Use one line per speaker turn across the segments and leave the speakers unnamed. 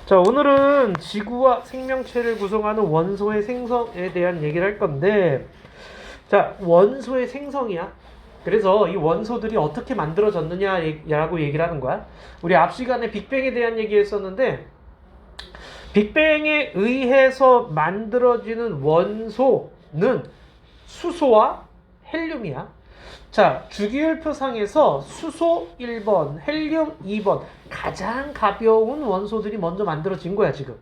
자, 오늘은 지구와 생명체를 구성하는 원소의 생성에 대한 얘기를 할 건데, 자, 원소의 생성이야. 그래서 이 원소들이 어떻게 만들어졌느냐라고 얘기를 하는 거야. 우리 앞 시간에 빅뱅에 대한 얘기했었는데, 빅뱅에 의해서 만들어지는 원소는 수소와 헬륨이야. 자, 주기율표상에서 수소 1번, 헬륨 2번, 가장 가벼운 원소들이 먼저 만들어진 거야, 지금.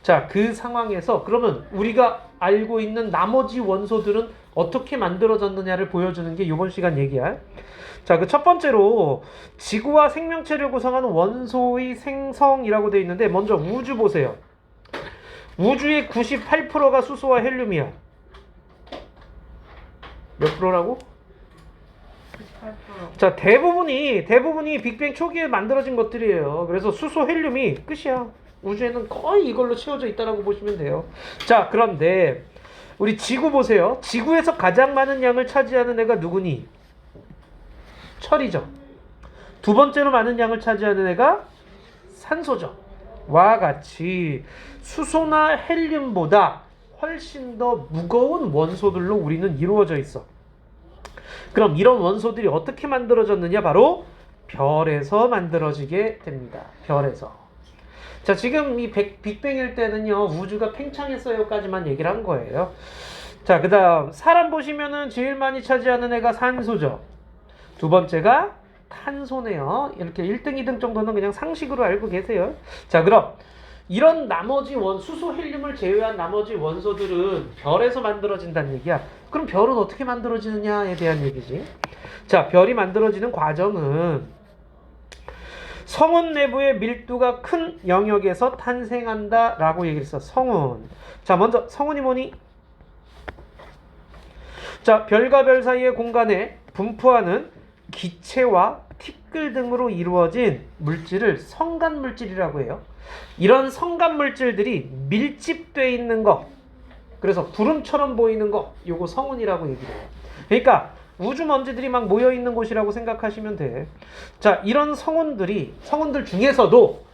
자, 그 상황에서 그러면 우리가 알고 있는 나머지 원소들은 어떻게 만들어졌느냐를 보여주는 게 이번 시간 얘기야. 자, 그 첫 번째로 지구와 생명체를 구성하는 원소의 생성이라고 되어 있는데, 먼저 우주 보세요. 우주의 98%가 수소와 헬륨이야. 몇 프로라고?
98%.
자, 대부분이 빅뱅 초기에 만들어진 것들이에요. 그래서 수소, 헬륨이 끝이야. 우주에는 거의 이걸로 채워져 있다라고 보시면 돼요. 자, 그런데 우리 지구 보세요. 지구에서 가장 많은 양을 차지하는 애가 누구니? 철이죠. 두 번째로 많은 양을 차지하는 애가 산소죠. 와 같이 수소나 헬륨보다 훨씬 더 무거운 원소들로 우리는 이루어져 있어. 그럼 이런 원소들이 어떻게 만들어졌느냐? 바로 별에서 만들어지게 됩니다. 별에서. 자, 지금 이 빅뱅일 때는요, 우주가 팽창했어요까지만 얘기를 한 거예요. 자, 그 다음 사람 보시면은 제일 많이 차지하는 애가 산소죠. 두 번째가 탄소네요. 이렇게 1등, 2등 정도는 그냥 상식으로 알고 계세요. 자, 그럼 이런 나머지 수소, 헬륨을 제외한 나머지 원소들은 별에서 만들어진다는 얘기야. 그럼 별은 어떻게 만들어지느냐에 대한 얘기지. 자, 별이 만들어지는 과정은 성운 내부의 밀도가 큰 영역에서 탄생한다 라고 얘기를 했어. 성운. 자, 먼저 성운이 뭐니? 자, 별과 별 사이의 공간에 분포하는 기체와 티끌 등으로 이루어진 물질을 성간물질이라고 해요. 이런 성간물질들이 밀집되어 있는 거, 그래서 구름처럼 보이는 거, 요거 성운이라고 얘기를 해요. 그러니까 우주 먼지들이 막 모여있는 곳이라고 생각하시면 돼. 자, 이런 성운들 중에서도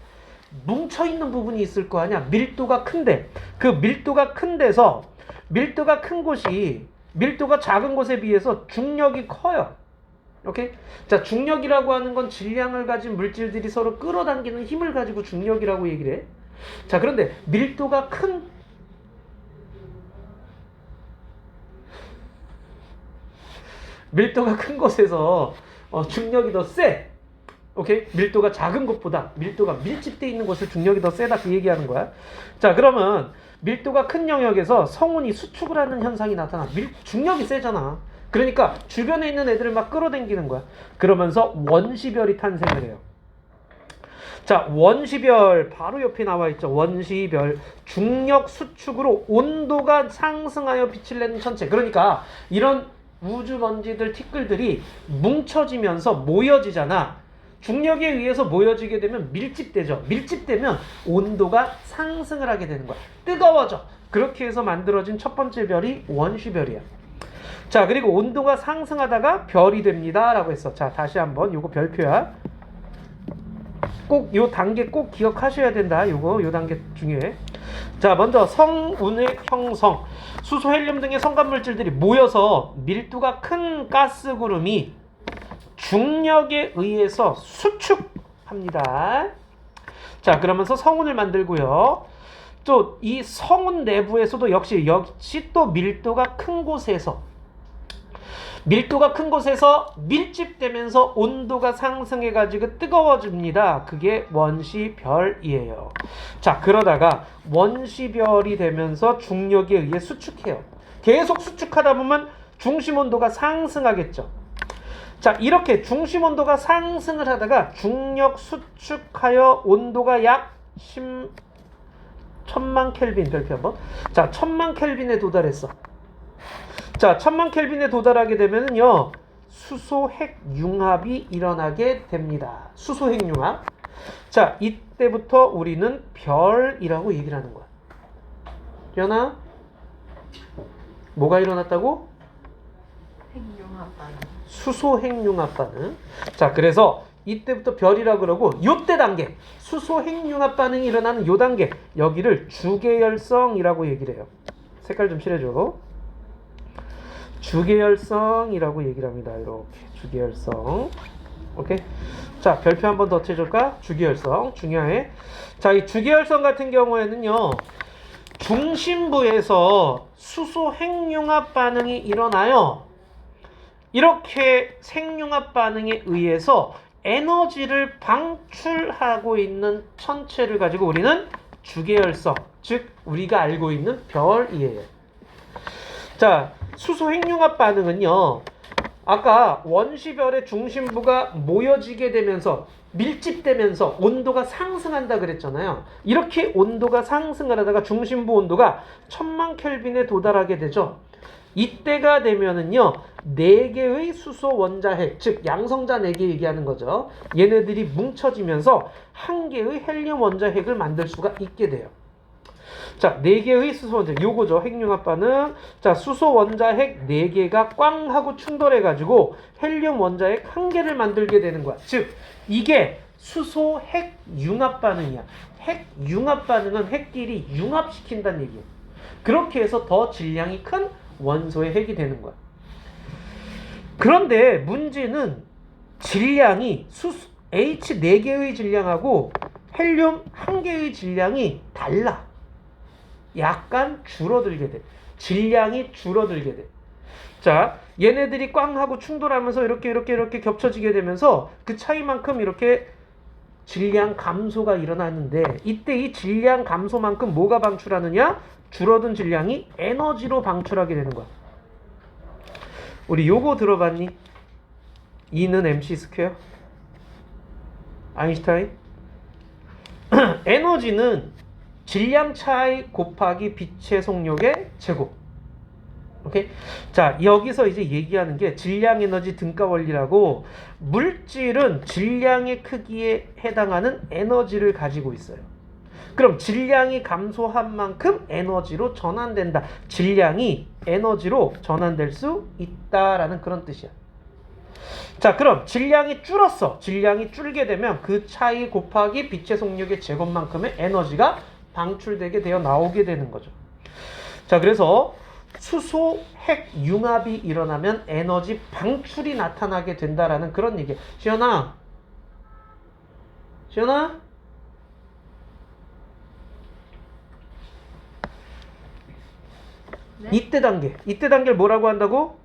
뭉쳐있는 부분이 있을 거 아니야. 밀도가 큰데, 그 밀도가 큰 데서 밀도가 큰 곳이 밀도가 작은 곳에 비해서 중력이 커요. 오케이? 자, 중력이라고 하는 건 질량을 가진 물질들이 서로 끌어당기는 힘을 가지고 중력이라고 얘기를 해. 자, 그런데 밀도가 큰 곳에서 중력이 더 세. 오케이? 밀도가 작은 곳보다 밀도가 밀집되어 있는 곳에 중력이 더 세다, 그 얘기하는 거야. 자, 그러면 밀도가 큰 영역에서 성운이 수축을 하는 현상이 나타나. 중력이 세잖아. 그러니까 주변에 있는 애들을 막 끌어당기는 거야. 그러면서 원시별이 탄생을 해요. 자, 원시별 바로 옆에 나와 있죠. 원시별. 중력 수축으로 온도가 상승하여 빛을 내는 천체. 그러니까 이런 우주 먼지들, 티끌들이 뭉쳐지면서 모여지잖아. 중력에 의해서 모여지게 되면 밀집되죠. 밀집되면 온도가 상승을 하게 되는 거야. 뜨거워져. 그렇게 해서 만들어진 첫 번째 별이 원시별이야. 자, 그리고 온도가 상승하다가 별이 됩니다 라고 했어. 자, 다시 한번 요거 별표야. 꼭 요 단계 꼭 기억하셔야 된다. 요 단계 중요해. 자, 먼저 성운의 형성. 수소, 헬륨 등의 성간물질들이 모여서 밀도가 큰 가스 구름이 중력에 의해서 수축합니다. 자, 그러면서 성운을 만들고요. 또 이 성운 내부에서도 역시 또 밀도가 큰 곳에서 밀집되면서 온도가 상승해가지고 뜨거워집니다. 그게 원시별이에요. 자, 그러다가 원시별이 되면서 중력에 의해 수축해요. 계속 수축하다 보면 중심 온도가 상승하겠죠. 자, 이렇게 중심 온도가 상승을 하다가 중력 수축하여 온도가 약 1000만 켈빈, 별표 한번. 자, 1000만 켈빈에 도달했어. 자, 1000만 켈빈에 도달하게 되면요, 수소핵융합이 일어나게 됩니다. 수소핵융합. 자, 이때부터 우리는 별이라고 얘기를 하는 거야. 연아, 뭐가 일어났다고?
핵융합 반응.
수소핵융합 반응. 자, 그래서 이때부터 별이라 그러고 요때 단계 수소 핵융합 반응이 일어나는 요 단계 여기를 주계열성이라고 얘기를 해요. 색깔 좀 칠해줘. 주계열성이라고 얘기를 합니다. 이렇게 주계열성. 오케이. 자, 별표 한 번 더 쳐줄까? 주계열성 중요해. 자, 이 주계열성 같은 경우에는요, 중심부에서 수소 핵융합 반응이 일어나요. 이렇게 생융합 반응에 의해서 에너지를 방출하고 있는 천체를 가지고 우리는 주계열성, 즉 우리가 알고 있는 별이에요. 자, 수소 핵융합 반응은요, 아까 원시별의 중심부가 모여지게 되면서 밀집되면서 온도가 상승한다 그랬잖아요. 이렇게 온도가 상승을 하다가 중심부 온도가 1000만 켈빈에 도달하게 되죠. 이때가 되면은요, 4개의 수소 원자핵, 즉 양성자 4개 얘기하는 거죠. 얘네들이 뭉쳐지면서 1개의 헬륨 원자핵을 만들 수가 있게 돼요. 자, 4개의 수소 원자핵, 요거죠. 핵융합 반응. 자, 수소 원자핵 4개가 꽝 하고 충돌해 가지고 헬륨 원자핵 1개를 만들게 되는 거야. 즉 이게 수소 핵융합 반응이야. 핵융합 반응은 핵끼리 융합시킨다는 얘기예요. 그렇게 해서 더 질량이 큰 원소의 핵이 되는 거야. 그런데 문제는 질량이 H 4개의 질량하고 헬륨 1개의 질량이 달라. 약간 줄어들게 돼. 질량이 줄어들게 돼. 자, 얘네들이 꽝 하고 충돌하면서 이렇게 겹쳐지게 되면서 그 차이만큼 이렇게 질량 감소가 일어나는데, 이때 이 질량 감소만큼 뭐가 방출하느냐? 줄어든 질량이 에너지로 방출하게 되는 거야. 우리 요거 들어봤니? E는 mc 스퀘어? 아인슈타인? 에너지는 질량 차이 곱하기 빛의 속력의 제곱. 오케이? 자, 여기서 이제 얘기하는 게 질량 에너지 등가 원리라고, 물질은 질량의 크기에 해당하는 에너지를 가지고 있어요. 그럼 질량이 감소한 만큼 에너지로 전환된다. 질량이 에너지로 전환될 수 있다라는 그런 뜻이야. 자, 그럼 질량이 줄었어. 질량이 줄게 되면 그 차이 곱하기 빛의 속력의 제곱만큼의 에너지가 방출되게 되어 나오게 되는 거죠. 자, 그래서 수소 핵융합이 일어나면 에너지 방출이 나타나게 된다라는 그런 얘기예요. 시연아? 네? 이때 단계를 뭐라고 한다고?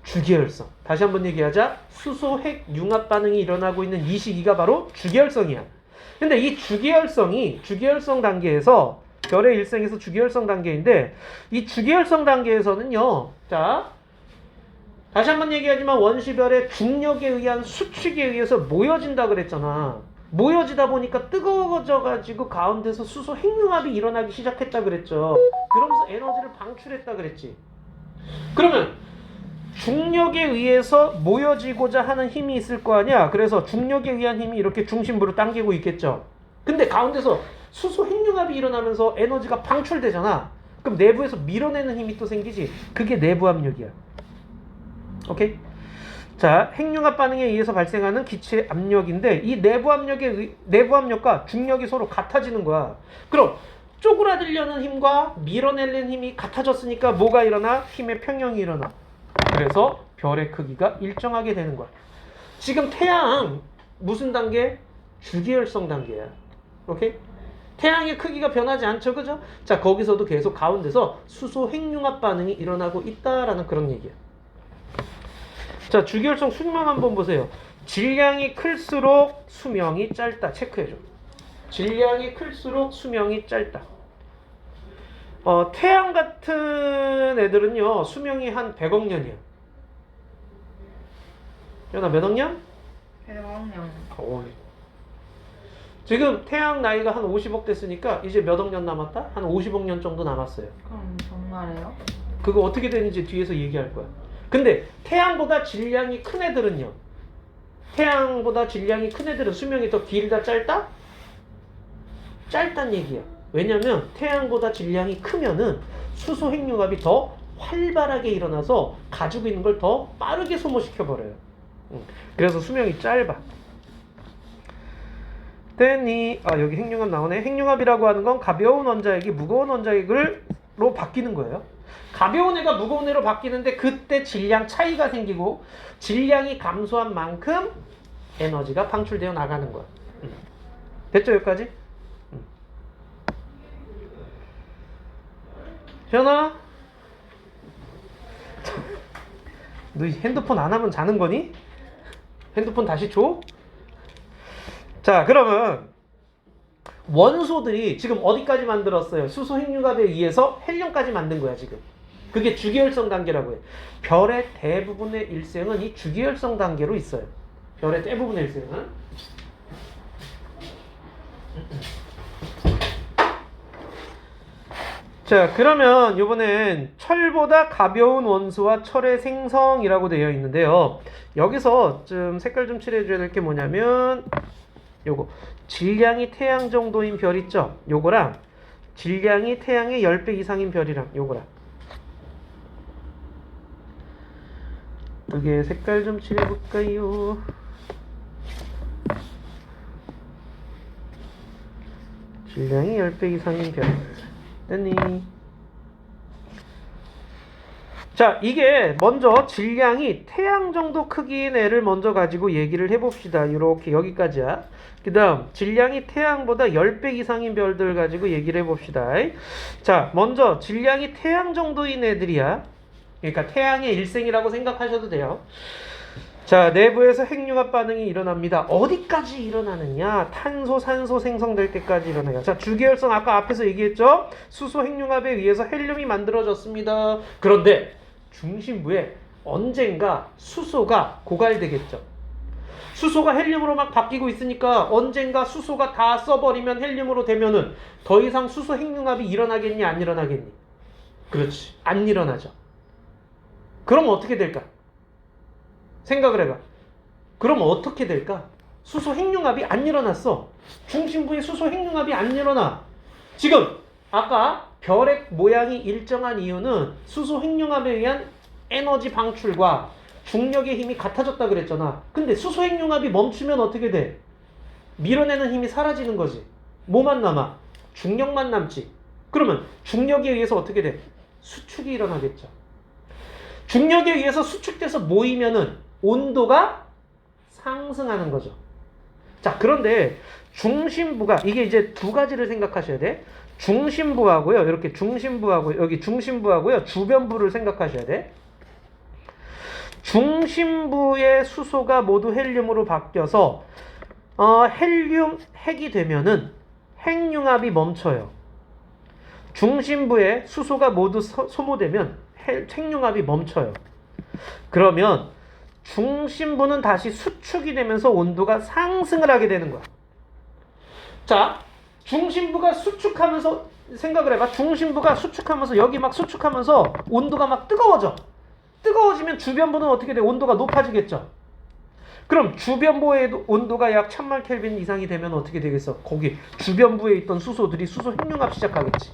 주계열성. 다시 한번 얘기하자. 수소 핵융합 반응이 일어나고 있는 이 시기가 바로 주계열성이야. 근데 이 주계열성 단계에서, 별의 일생에서 주계열성 단계인데, 이 주계열성 단계에서는요, 자, 다시 한번 얘기하지만 원시별의 중력에 의한 수축에 의해서 모여진다 그랬잖아. 모여지다 보니까 뜨거워져 가지고 가운데서 수소 핵융합이 일어나기 시작했다 그랬죠. 그러면서 에너지를 방출했다 그랬지. 그러면 중력에 의해서 모여지고자 하는 힘이 있을 거 아니야. 그래서 중력에 의한 힘이 이렇게 중심부로 당기고 있겠죠. 근데 가운데서 수소 핵융합이 일어나면서 에너지가 방출되잖아. 그럼 내부에서 밀어내는 힘이 또 생기지. 그게 내부 압력이야. 오케이? 자, 핵융합 반응에 의해서 발생하는 기체 압력인데, 이 내부 압력과 중력이 서로 같아지는 거야. 그럼 쪼그라들려는 힘과 밀어내는 힘이 같아졌으니까 뭐가 일어나? 힘의 평형이 일어나. 그래서 별의 크기가 일정하게 되는 거야. 지금 태양 무슨 단계? 주계열성 단계야. 오케이? 태양의 크기가 변하지 않죠, 그죠? 자, 거기서도 계속 가운데서 수소 핵융합 반응이 일어나고 있다라는 그런 얘기야. 자, 주계열성 수명 한번 보세요. 질량이 클수록 수명이 짧다. 체크해줘. 질량이 클수록 수명이 짧다. 태양 같은 애들은요, 수명이 한 100억 년이야. 연아, 몇 억 년?
100억 년.
지금 태양 나이가 한 50억 됐으니까 이제 몇 억 년 남았다? 한 50억 년 정도 남았어요.
그럼 정말이에요?
그거 어떻게 되는지 뒤에서 얘기할 거야. 근데 태양보다 질량이 큰 애들은요, 태양보다 질량이 큰 애들은 수명이 더 길다, 짧다? 짧단 얘기야. 왜냐면 태양보다 질량이 크면은 수소 핵융합이 더 활발하게 일어나서 가지고 있는 걸 더 빠르게 소모시켜 버려요. 그래서 수명이 짧아. 됐니? 여기 핵융합 나오네. 핵융합이라고 하는 건 가벼운 원자핵이 무거운 원자핵으로 바뀌는 거예요. 가벼운 애가 무거운 애로 바뀌는데 그때 질량 차이가 생기고 질량이 감소한 만큼 에너지가 방출되어 나가는 거야. 됐죠 여기까지? 현아? 너 핸드폰 안 하면 자는 거니? 핸드폰 다시 줘? 자 그러면 원소들이 지금 어디까지 만들었어요? 수소 핵융합에 의해서 헬륨까지 만든 거야 지금. 그게 주기혈성 단계라고 해. 별의 대부분의 일생은 이 주기혈성 단계로 있어요. 별의 대부분의 일생은. 자 그러면 이번엔 철보다 가벼운 원소와 철의 생성이라고 되어 있는데요. 여기서 좀 색깔 좀 칠해줘야 될 게 뭐냐면 요거 질량이 태양 정도인 별 있죠? 요거랑 질량이 태양의 10배 이상인 별이랑 요거랑 이게 색깔 좀 칠해볼까요? 질량이 10배 이상인 별 됐니? 자 이게 먼저 질량이 태양 정도 크기인 애를 먼저 가지고 얘기를 해봅시다. 이렇게 여기까지야. 그 다음 질량이 태양보다 10배 이상인 별들 가지고 얘기를 해봅시다. 자 먼저 질량이 태양 정도인 애들이야. 그러니까 태양의 일생이라고 생각하셔도 돼요. 자 내부에서 핵융합 반응이 일어납니다. 어디까지 일어나느냐? 탄소, 산소 생성될 때까지 일어나요. 자 주기혈성 아까 앞에서 얘기했죠? 수소 핵융합에 의해서 헬륨이 만들어졌습니다. 그런데 중심부에 언젠가 수소가 고갈되겠죠. 수소가 헬륨으로 막 바뀌고 있으니까 언젠가 수소가 다 써버리면 헬륨으로 되면은 더 이상 수소 핵융합이 일어나겠니 안 일어나겠니? 그렇지 안 일어나죠. 그럼 어떻게 될까? 생각을 해봐. 그럼 어떻게 될까? 수소 핵융합이 안 일어났어. 중심부에 수소 핵융합이 안 일어나. 지금 아까 별의 모양이 일정한 이유는 수소 핵융합에 의한 에너지 방출과 중력의 힘이 같아졌다 그랬잖아. 근데 수소 핵융합이 멈추면 어떻게 돼? 밀어내는 힘이 사라지는 거지. 뭐만 남아? 중력만 남지. 그러면 중력에 의해서 어떻게 돼? 수축이 일어나겠죠. 중력에 의해서 수축돼서 모이면은 온도가 상승하는 거죠. 자, 그런데 중심부가 이게 이제 두 가지를 생각하셔야 돼. 중심부하고요. 이렇게 중심부하고 여기 중심부하고요. 주변부를 생각하셔야 돼. 중심부의 수소가 모두 헬륨으로 바뀌어서 헬륨 핵이 되면은 핵융합이 멈춰요. 중심부에 수소가 모두 소모되면 핵융합이 멈춰요. 그러면 중심부는 다시 수축이 되면서 온도가 상승을 하게 되는 거야. 자, 중심부가 수축하면서 생각을 해봐. 중심부가 수축하면서 여기 막 수축하면서 온도가 막 뜨거워져. 뜨거워지면 주변부는 어떻게 돼? 온도가 높아지겠죠. 그럼 주변부의 온도가 약 1000만 켈빈 이상이 되면 어떻게 되겠어? 거기 주변부에 있던 수소들이 수소 핵융합 시작하겠지.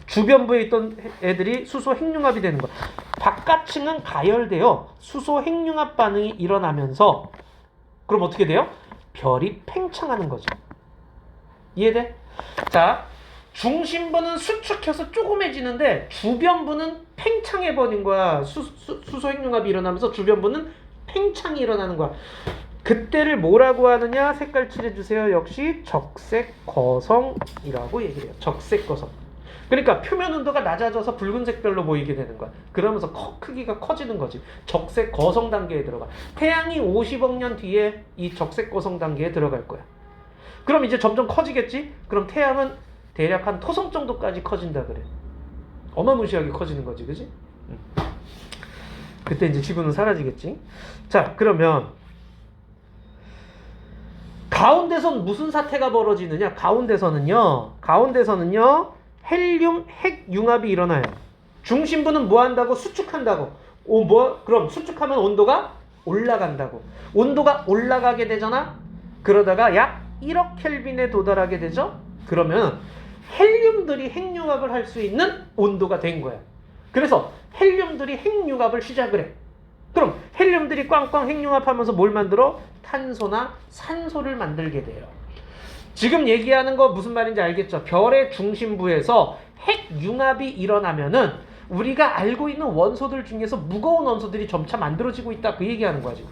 주변부에 있던 애들이 수소 핵융합이 되는 거야. 바깥층은 가열되어 수소 핵융합 반응이 일어나면서 그럼 어떻게 돼요? 별이 팽창하는 거죠. 이해돼? 자, 중심부는 수축해서 조그매지는데 주변부는 팽창해버린 거야. 수소 핵융합이 일어나면서 주변부는 팽창이 일어나는 거야. 그때를 뭐라고 하느냐? 색깔 칠해주세요. 역시 적색거성이라고 얘기를 해요. 적색거성. 그러니까 표면 온도가 낮아져서 붉은색 별로 보이게 되는 거야. 그러면서 크기가 커지는 거지. 적색 거성 단계에 들어가. 태양이 50억 년 뒤에 이 적색 거성 단계에 들어갈 거야. 그럼 이제 점점 커지겠지? 그럼 태양은 대략 한 토성 정도까지 커진다 그래. 어마무시하게 커지는 거지, 그지? 그때 이제 지구는 사라지겠지. 자, 그러면 가운데선 무슨 사태가 벌어지느냐? 가운데서는요. 헬륨 핵융합이 일어나요. 중심부는 뭐 한다고? 수축한다고. 그럼 수축하면 온도가 올라간다고. 온도가 올라가게 되잖아? 그러다가 약 1억 켈빈에 도달하게 되죠? 그러면 헬륨들이 핵융합을 할 수 있는 온도가 된 거야. 그래서 헬륨들이 핵융합을 시작을 해. 그럼 헬륨들이 꽝꽝 핵융합하면서 뭘 만들어? 탄소나 산소를 만들게 돼요. 지금 얘기하는 거 무슨 말인지 알겠죠? 별의 중심부에서 핵융합이 일어나면은 우리가 알고 있는 원소들 중에서 무거운 원소들이 점차 만들어지고 있다, 그 얘기하는 거야 지금.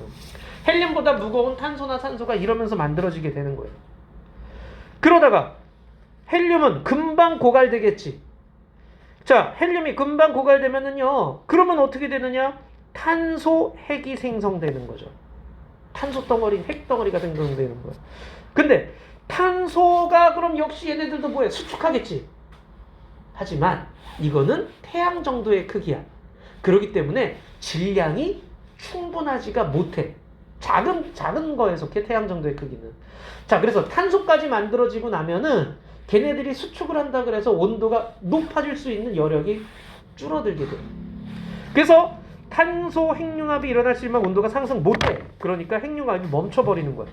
헬륨보다 무거운 탄소나 산소가 이러면서 만들어지게 되는 거예요. 그러다가 헬륨은 금방 고갈되겠지. 자, 헬륨이 금방 고갈되면은요, 그러면 어떻게 되느냐? 탄소 핵이 생성되는 거죠. 탄소 덩어리, 핵 덩어리가 생성되는 거야. 근데 탄소가 그럼 역시 얘네들도 뭐해? 수축하겠지. 하지만 이거는 태양 정도의 크기야. 그렇기 때문에 질량이 충분하지가 못해. 작은 거에 속해, 태양 정도의 크기는. 자, 그래서 탄소까지 만들어지고 나면은 걔네들이 수축을 한다 그래서 온도가 높아질 수 있는 여력이 줄어들게 돼. 그래서 탄소 핵융합이 일어날 수 있지만 온도가 상승 못해. 그러니까 핵융합이 멈춰버리는 거야.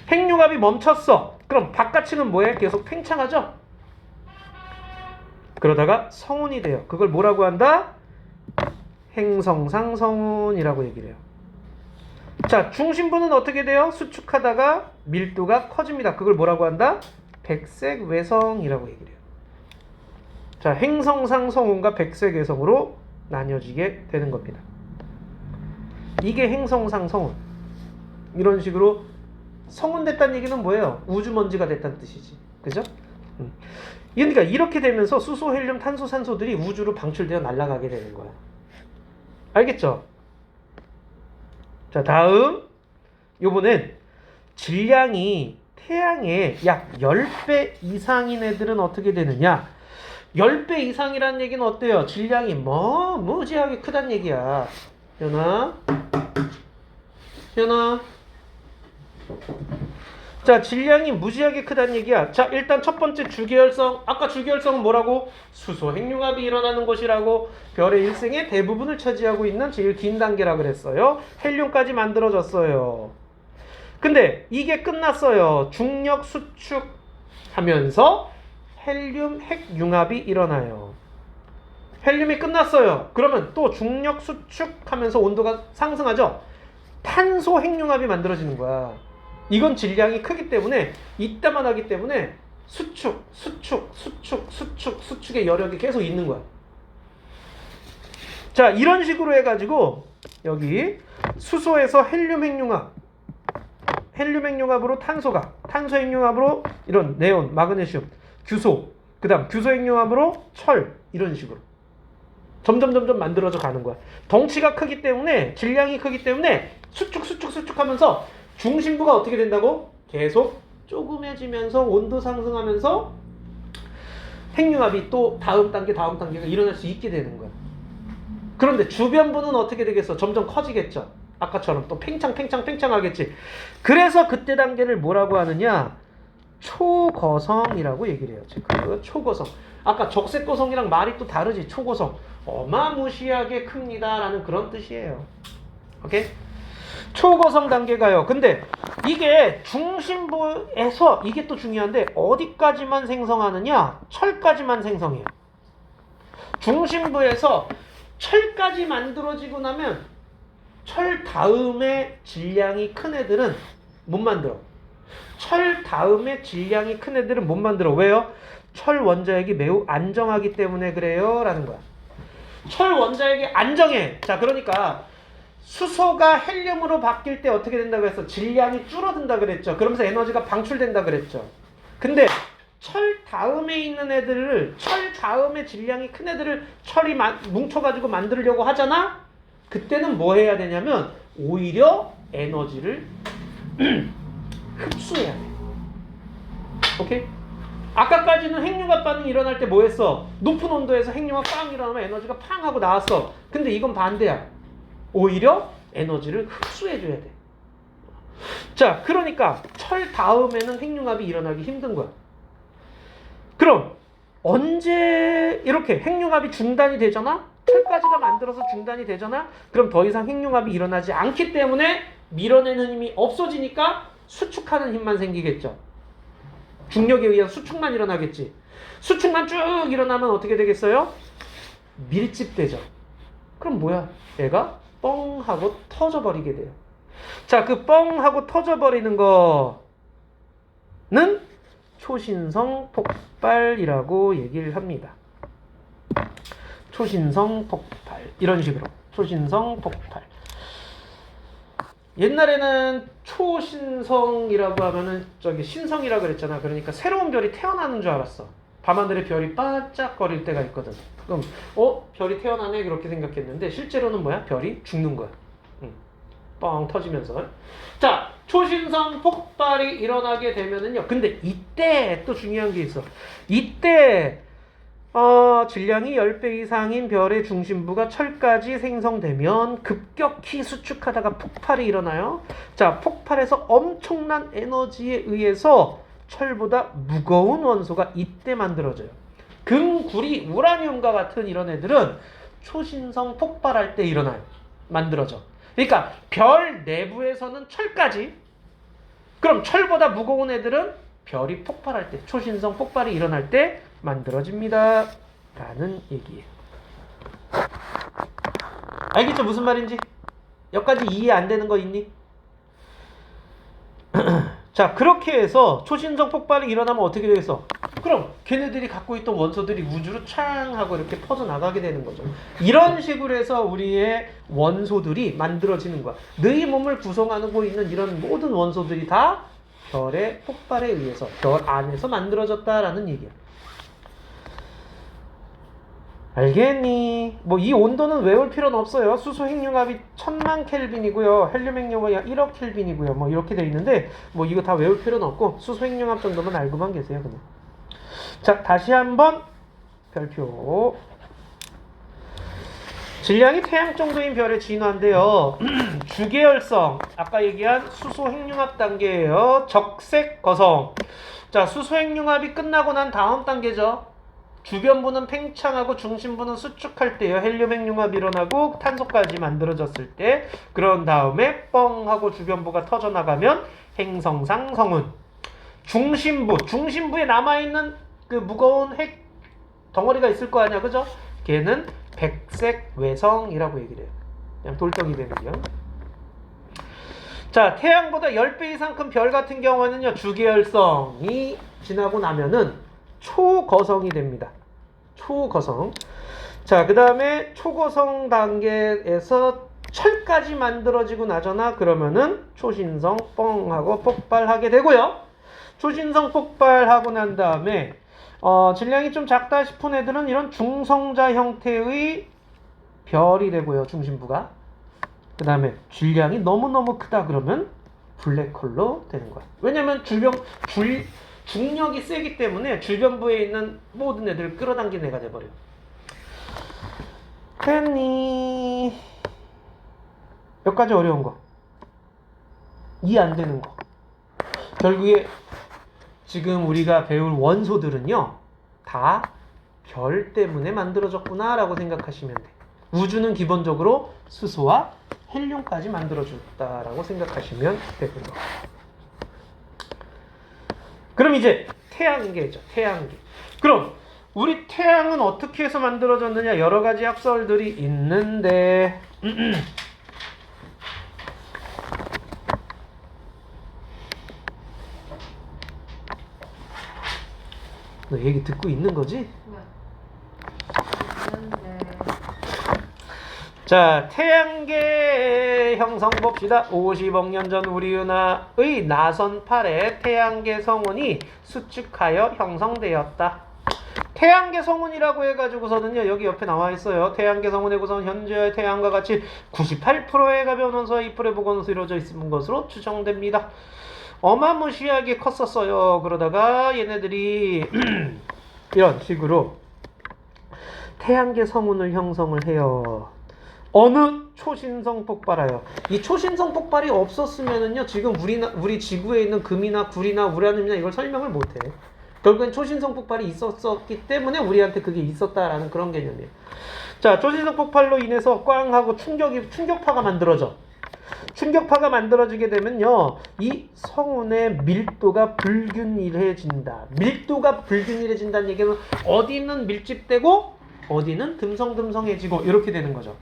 핵융합이 멈췄어. 그럼 바깥층은 뭐해? 계속 팽창하죠? 그러다가 성운이 돼요. 그걸 뭐라고 한다? 행성상 성운이라고 얘기를 해요. 자, 중심부는 어떻게 돼요? 수축하다가 밀도가 커집니다. 그걸 뭐라고 한다? 백색 외성이라고 얘기를 해요. 자, 행성상 성운과 백색 외성으로 나뉘어지게 되는 겁니다. 이게 행성상 성운. 이런 식으로 성운됐다는 얘기는 뭐예요? 우주먼지가 됐다는 뜻이지. 그죠? 그러니까 이렇게 되면서 수소, 헬륨, 탄소, 산소들이 우주로 방출되어 날아가게 되는 거야. 알겠죠? 자, 다음 요번엔 질량이 태양의 약 10배 이상인 애들은 어떻게 되느냐? 10배 이상이라는 얘기는 어때요? 질량이 무지하게 크단 얘기야. 현아. 자, 질량이 무지하게 크다는 얘기야. 자, 일단 첫 번째 주계열성. 아까 주계열성은 뭐라고? 수소 핵융합이 일어나는 곳이라고. 별의 일생의 대부분을 차지하고 있는 제일 긴 단계라 그랬어요. 헬륨까지 만들어졌어요. 근데 이게 끝났어요. 중력 수축하면서 헬륨 핵융합이 일어나요. 헬륨이 끝났어요. 그러면 또 중력 수축하면서 온도가 상승하죠. 탄소 핵융합이 만들어지는 거야. 이건 질량이 크기 때문에 이따만 하기 때문에 수축의 여력이 계속 있는 거야. 자, 이런 식으로 해가지고 여기 수소에서 헬륨 핵융합으로 탄소가, 탄소 핵융합으로 이런 네온, 마그네슘, 규소, 그 다음 규소 핵융합으로 철, 이런 식으로 점점 만들어져 가는 거야. 덩치가 크기 때문에, 질량이 크기 때문에 수축하면서 중심부가 어떻게 된다고? 계속 조그매지면서 온도 상승하면서 핵융합이 또 다음 단계가 일어날 수 있게 되는 거야. 그런데 주변부는 어떻게 되겠어? 점점 커지겠죠. 아까처럼 또 팽창하겠지. 그래서 그때 단계를 뭐라고 하느냐? 초거성이라고 얘기를 해요. 그 초거성. 아까 적색거성이랑 말이 또 다르지. 초거성. 어마무시하게 큽니다 라는 그런 뜻이에요. 오케이? 초거성 단계가요. 근데 이게 중심부에서, 이게 또 중요한데, 어디까지만 생성하느냐? 철까지만 생성해요. 중심부에서 철까지 만들어지고 나면 철 다음에 질량이 큰 애들은 못 만들어. 왜요? 철 원자핵이 매우 안정하기 때문에 그래요 라는 거야. 철 원자핵이 안정해. 자, 그러니까 수소가 헬륨으로 바뀔 때 어떻게 된다고 했어? 질량이 줄어든다 그랬죠. 그러면서 에너지가 방출된다 그랬죠. 근데 철 다음에 있는 애들을, 철 다음에 질량이 큰 애들을 철이 뭉쳐가지고 만들려고 하잖아? 그때는 뭐 해야 되냐면 오히려 에너지를 흡수해야 돼. 오케이? 아까까지는 핵융합 반응이 일어날 때 뭐 했어? 높은 온도에서 핵융합 빵 일어나면 에너지가 팡 하고 나왔어. 근데 이건 반대야. 오히려 에너지를 흡수해줘야 돼. 자, 그러니까 철 다음에는 핵융합이 일어나기 힘든 거야. 그럼 언제 이렇게 핵융합이 중단이 되잖아? 철까지가 만들어서 중단이 되잖아? 그럼 더 이상 핵융합이 일어나지 않기 때문에 밀어내는 힘이 없어지니까 수축하는 힘만 생기겠죠. 중력에 의한 수축만 일어나겠지. 수축만 쭉 일어나면 어떻게 되겠어요? 밀집되죠. 그럼 뭐야? 얘가 뻥 하고 터져버리게 돼요. 자, 그 뻥 하고 터져버리는 거는 초신성 폭발이라고 얘기를 합니다. 초신성 폭발. 이런 식으로. 초신성 폭발. 옛날에는 초신성이라고 하면은 저기 신성이라고 그랬잖아. 그러니까 새로운 별이 태어나는 줄 알았어. 밤하늘에 별이 반짝거릴 때가 있거든. 그럼 별이 태어나네 그렇게 생각했는데 실제로는 뭐야? 별이 죽는 거야. 뻥 터지면서. 자, 초신성 폭발이 일어나게 되면은요. 근데 이때 또 중요한 게 있어. 이때 질량이 10배 이상인 별의 중심부가 철까지 생성되면 급격히 수축하다가 폭발이 일어나요. 자, 폭발해서 엄청난 에너지에 의해서 철보다 무거운 원소가 이때 만들어져요. 금, 구리, 우라늄과 같은 이런 애들은 초신성 폭발할 때 일어나요. 만들어져. 그러니까 별 내부에서는 철까지. 그럼 철보다 무거운 애들은 별이 폭발할 때, 초신성 폭발이 일어날 때 만들어집니다. 라는 얘기예요. 알겠죠? 무슨 말인지? 여기까지 이해 안 되는 거 있니? 자, 그렇게 해서 초신성 폭발이 일어나면 어떻게 되겠어? 그럼 걔네들이 갖고 있던 원소들이 우주로 창 하고 이렇게 퍼져나가게 되는 거죠. 이런 식으로 해서 우리의 원소들이 만들어지는 거야. 너희 몸을 구성하고 있는 이런 모든 원소들이 다 별의 폭발에 의해서 별 안에서 만들어졌다라는 얘기야. 알겠니? 뭐 이 온도는 외울 필요는 없어요. 수소 핵융합이 1000만 켈빈이고요. 헬륨 핵융합이 1억 켈빈이고요. 뭐 이렇게 돼 있는데 뭐 이거 다 외울 필요는 없고 수소 핵융합 정도만 알고만 계세요. 그냥. 자, 다시 한번 별표. 질량이 태양 정도인 별의 진화인데요. 주계열성, 아까 얘기한 수소 핵융합 단계예요. 적색 거성. 자, 수소 핵융합이 끝나고 난 다음 단계죠. 주변부는 팽창하고 중심부는 수축할 때요. 헬륨 핵융합이 일어나고 탄소까지 만들어졌을 때, 그런 다음에 뻥 하고 주변부가 터져나가면 행성상 성운. 중심부에 남아있는 그 무거운 핵 덩어리가 있을 거 아니야, 그죠? 걔는 백색 외성이라고 얘기를 해요. 그냥 돌덩이 되는 거요. 자, 태양보다 10배 이상 큰 별 같은 경우는요, 주계열성이 지나고 나면은 초거성이 됩니다. 초거성. 자, 그 다음에 초거성 단계에서 철까지 만들어지고 나잖아. 그러면은 초신성 뻥하고 폭발하게 되고요. 초신성 폭발하고 난 다음에 질량이 좀 작다 싶은 애들은 이런 중성자 형태의 별이 되고요. 중심부가. 그 다음에 질량이 너무너무 크다 그러면 블랙홀로 되는 거야. 왜냐면 중력이 세기 때문에 주변부에 있는 모든 애들을 끌어당긴 애가 돼버려. 됐니? 여기까지 어려운 거. 이해 안 되는 거. 결국에 지금 우리가 배울 원소들은요, 다 별 때문에 만들어졌구나 라고 생각하시면 돼. 우주는 기본적으로 수소와 헬륨까지 만들어줬다라고 생각하시면 되고요. 그럼 이제 태양계죠. 태양계. 그럼 우리 태양은 어떻게 해서 만들어졌느냐? 여러 가지 학설들이 있는데 너 얘기 듣고 있는 거지?
네. 있는데.
자, 태양계 형성 봅시다. 50억 년 전 우리 은하의 나선팔에 태양계 성운이 수축하여 형성되었다. 태양계 성운이라고 해가지고서는요, 여기 옆에 나와 있어요. 태양계 성운의 구성은 현재의 태양과 같이 98%의 가벼운 원소와 2%의 무거운 원소 이루어져 있는 것으로 추정됩니다. 어마무시하게 컸었어요. 그러다가 얘네들이 이런 식으로 태양계 성운을 형성을 해요. 어느 초신성 폭발하여. 이 초신성 폭발이 없었으면은요, 지금 우리 지구에 있는 금이나 구리나 우라늄이나 이걸 설명을 못해. 결국엔 초신성 폭발이 있었기 때문에 우리한테 그게 있었다라는 그런 개념이에요. 자, 초신성 폭발로 인해서 꽝 하고 충격파가 만들어져. 충격파가 만들어지게 되면요, 이 성운의 밀도가 불균일해진다. 밀도가 불균일해진다는 얘기는 어디는 밀집되고 어디는 듬성듬성해지고 이렇게 되는 거죠.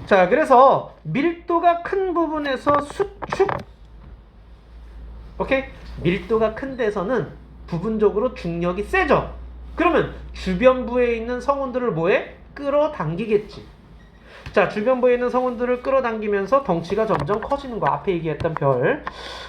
자, 그래서 밀도가 큰 부분에서 수축, 오케이? 밀도가 큰 데서는 부분적으로 중력이 세죠. 그러면 주변부에 있는 성운들을 뭐해? 끌어당기겠지. 자, 주변부에 있는 성운들을 끌어당기면서 덩치가 점점 커지는 거. 앞에 얘기했던 별.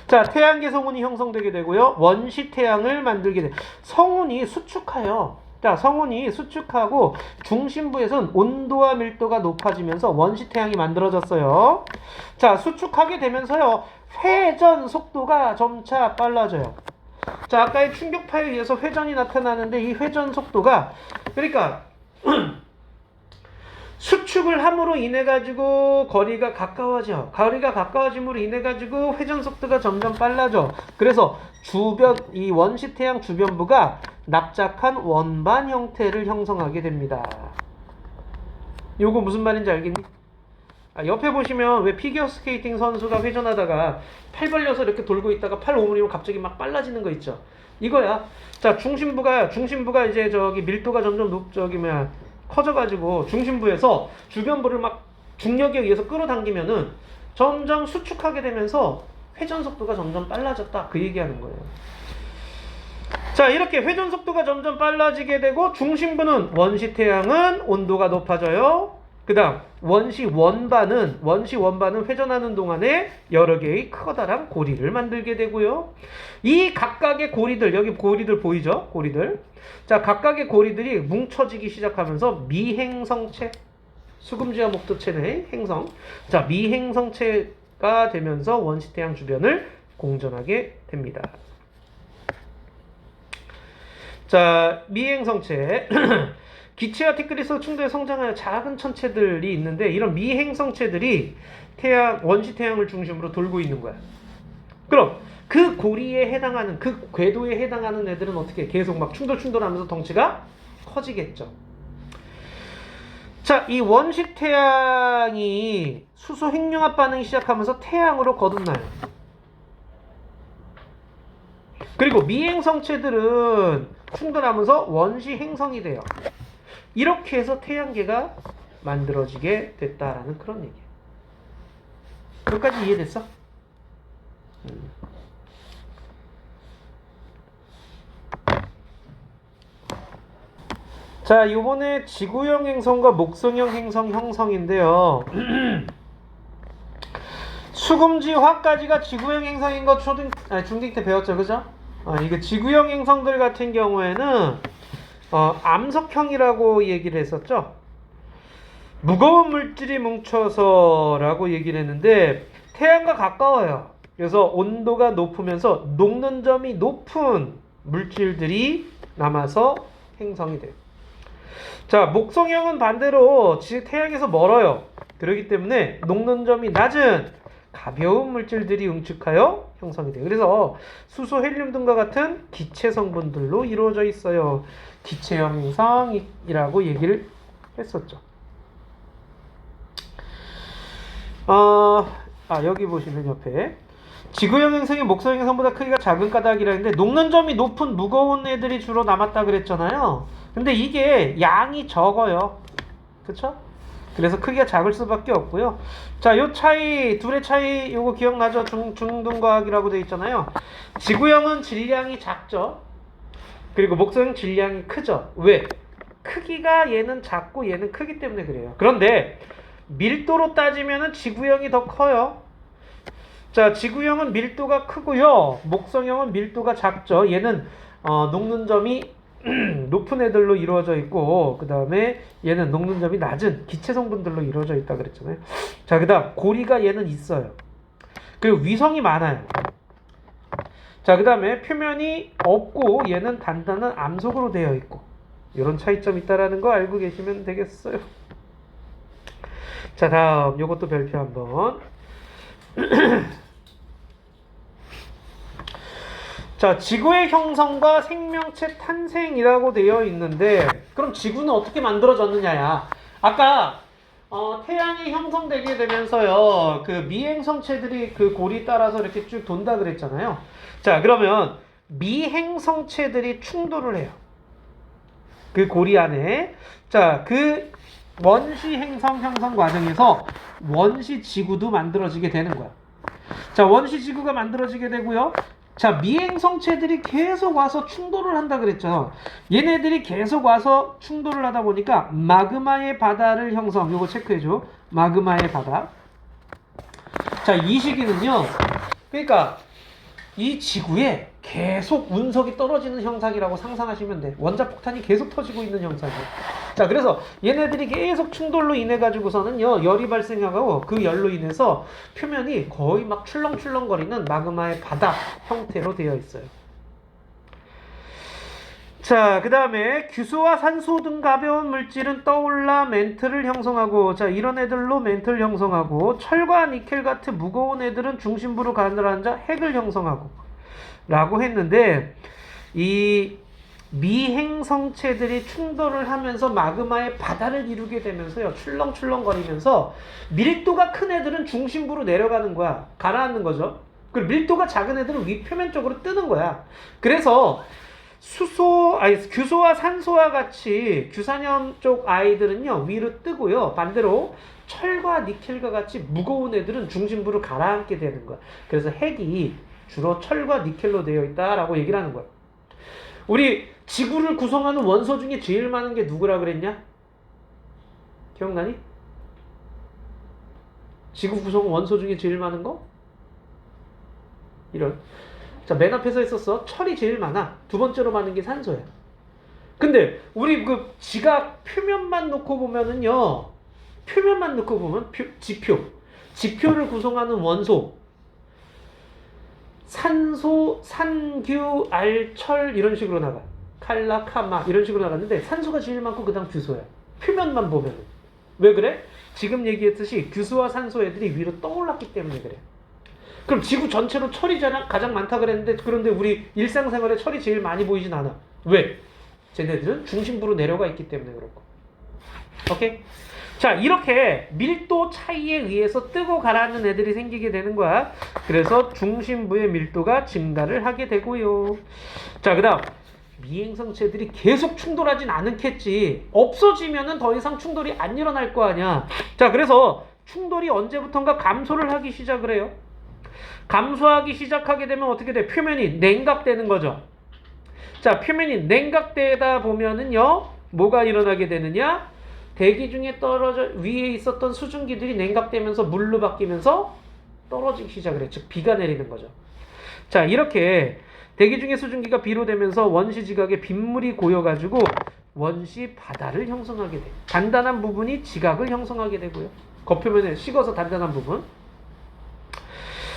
자, 태양계 성운이 형성되게 되고요. 원시 태양을 만들게 돼. 성운이 수축하여. 자, 성운이 수축하고 중심부에서는 온도와 밀도가 높아지면서 원시 태양이 만들어졌어요. 자, 수축하게 되면서요. 회전 속도가 점차 빨라져요. 자, 아까의 충격파에 의해서 회전이 나타나는데 이 회전 속도가 그러니까 수축을 함으로 인해 가지고 거리가 가까워져. 거리가 가까워짐으로 인해 가지고 회전 속도가 점점 빨라져. 그래서 주변 이 원시 태양 주변부가 납작한 원반 형태를 형성하게 됩니다. 요거 무슨 말인지 알겠니? 옆에 보시면 왜 피겨 스케이팅 선수가 회전하다가 팔 벌려서 이렇게 돌고 있다가 팔 오므리면 갑자기 막 빨라지는 거 있죠. 이거야. 자, 중심부가 이제 저기 밀도가 점점 커져가지고 중심부에서 주변부를 막 중력에 의해서 끌어당기면은 점점 수축하게 되면서 회전 속도가 점점 빨라졌다. 그 얘기하는 거예요. 자, 이렇게 회전 속도가 점점 빨라지게 되고 중심부는 원시 태양은 온도가 높아져요. 그 다음 원시 원반은 회전하는 동안에 여러 개의 커다란 고리를 만들게 되고요. 이 각각의 고리들, 여기 고리들 보이죠? 고리들. 자, 각각의 고리들이 뭉쳐지기 시작하면서 미행성체, 수금지와 목도체의 행성. 자, 미행성체가 되면서 원시태양 주변을 공전하게 됩니다. 자, 미행성체. 기체와 티끌에서 충돌해 성장하여 작은 천체들이 있는데 이런 미행성체들이 원시 태양을 중심으로 돌고 있는 거야. 그럼 그 고리에 해당하는 그 궤도에 해당하는 애들은 어떻게 계속 막 충돌하면서 덩치가 커지겠죠. 자, 이 원시 태양이 수소 핵융합 반응이 시작하면서 태양으로 거듭나요. 그리고 미행성체들은 충돌하면서 원시 행성이 돼요. 이렇게 해서 태양계가 만들어지게 됐다라는 그런 얘기예요. 여기까지 이해됐어? 자, 요번에 지구형 행성과 목성형 행성 형성인데요. 수금지화까지가 지구형 행성인 거 중딩 때 배웠죠, 그죠? 이게 지구형 행성들 같은 경우에는 암석형이라고 얘기를 했었죠. 무거운 물질이 뭉쳐서라고 얘기를 했는데 태양과 가까워요. 그래서 온도가 높으면서 녹는 점이 높은 물질들이 남아서 행성이 돼요. 자, 목성형은 반대로 태양에서 멀어요. 그렇기 때문에 녹는 점이 낮은 가벼운 물질들이 응축하여 형성이 돼요. 그래서 수소, 헬륨 등과 같은 기체 성분들로 이루어져 있어요. 기체형 행성이라고 얘기를 했었죠. 여기 보시면 옆에 지구형 행성이 목성 행성보다 크기가 작은 까닭이라는데 녹는 점이 높은 무거운 애들이 주로 남았다 그랬잖아요. 근데 이게 양이 적어요. 그쵸? 그래서 크기가 작을 수밖에 없고요. 자, 요 차이, 둘의 차이, 요거 기억나죠? 중등과학이라고 되어 있잖아요. 지구형은 질량이 작죠. 그리고 목성형 질량이 크죠. 왜? 크기가 얘는 작고 얘는 크기 때문에 그래요. 그런데 밀도로 따지면은 지구형이 더 커요. 자, 지구형은 밀도가 크고요. 목성형은 밀도가 작죠. 얘는 녹는 점이 높은 애들로 이루어져 있고, 그 다음에 얘는 녹는 점이 낮은 기체 성분들로 이루어져 있다 그랬잖아요. 자, 그 다음 고리가 얘는 있어요. 그리고 위성이 많아요. 자, 그 다음에 표면이 없고 얘는 단단한 암석으로 되어 있고, 이런 차이점이 있다라는 거 알고 계시면 되겠어요. 자, 다음 요것도 별표 한번. 자, 지구의 형성과 생명체 탄생이라고 되어 있는데, 그럼 지구는 어떻게 만들어졌느냐야. 아까 태양이 형성되게 되면서요, 그 미행성체들이 그 고리 따라서 이렇게 쭉 돈다 그랬잖아요. 자, 그러면 미행성체들이 충돌을 해요. 그 고리 안에. 자, 그 원시 행성 형성 과정에서 원시 지구도 만들어지게 되는 거야. 자, 원시 지구가 만들어지게 되고요. 자, 미행성체들이 계속 와서 충돌을 한다 그랬죠. 얘네들이 계속 와서 충돌을 하다 보니까 마그마의 바다를 형성. 요거 체크해줘. 마그마의 바다. 자, 이 시기는요. 그러니까 이 지구에 계속 운석이 떨어지는 형상이라고 상상하시면 돼. 원자폭탄이 계속 터지고 있는 형상이에요. 자, 그래서 얘네들이 계속 충돌로 인해 가지고서는요, 열이 발생하고 그 열로 인해서 표면이 거의 막 출렁출렁거리는 마그마의 바다 형태로 되어 있어요. 자, 그 다음에 규소와 산소 등 가벼운 물질은 떠올라 멘틀을 형성하고, 자, 이런 애들로 멘틀을 형성하고, 철과 니켈 같은 무거운 애들은 중심부로 가늘앉아 핵을 형성하고 라고 했는데, 이 미행성체들이 충돌을 하면서 마그마의 바다를 이루게 되면서요, 출렁출렁거리면서 밀도가 큰 애들은 중심부로 내려가는 거야. 가라앉는 거죠. 그리고 밀도가 작은 애들은 위표면 쪽으로 뜨는 거야. 그래서 규소와 산소와 같이 규산염 쪽 아이들은요, 위로 뜨고요. 반대로 철과 니켈과 같이 무거운 애들은 중심부로 가라앉게 되는 거야. 그래서 핵이 주로 철과 니켈로 되어 있다라고 얘기를 하는 거야. 우리 지구를 구성하는 원소 중에 제일 많은 게 누구라 그랬냐? 기억나니? 지구 구성 원소 중에 제일 많은 거? 이런. 자, 맨 앞에서 했었어. 철이 제일 많아. 두 번째로 많은 게 산소야. 근데 우리 그 지각 표면만 놓고 보면은요, 표면만 놓고 보면 지표를 구성하는 원소, 산소, 산규, 알, 철 이런 식으로 나가. 칼라, 카마 이런 식으로 나갔는데 산소가 제일 많고 그다음 규소야. 표면만 보면은. 왜 그래? 지금 얘기했듯이 규소와 산소 애들이 위로 떠올랐기 때문에 그래. 그럼 지구 전체로 철이 가장 많다 그랬는데, 그런데 우리 일상생활에 철이 제일 많이 보이진 않아. 왜? 쟤네들은 중심부로 내려가 있기 때문에 그렇고. 오케이? 자, 이렇게 밀도 차이에 의해서 뜨고 가라앉는 애들이 생기게 되는 거야. 그래서 중심부의 밀도가 증가를 하게 되고요. 자, 그 다음 미행성체들이 계속 충돌하진 않겠지. 없어지면은 더 이상 충돌이 안 일어날 거 아니야. 자, 그래서 충돌이 언제부턴가 감소를 하기 시작을 해요. 감소하기 시작하게 되면 어떻게 돼? 표면이 냉각되는 거죠. 자, 표면이 냉각되다 보면은요, 뭐가 일어나게 되느냐? 대기 중에 위에 있었던 수증기들이 냉각되면서 물로 바뀌면서 떨어지기 시작을 해. 즉, 비가 내리는 거죠. 자, 이렇게 대기 중에 수증기가 비로 되면서 원시 지각에 빗물이 고여가지고 원시 바다를 형성하게 돼. 단단한 부분이 지각을 형성하게 되고요. 겉표면에 식어서 단단한 부분.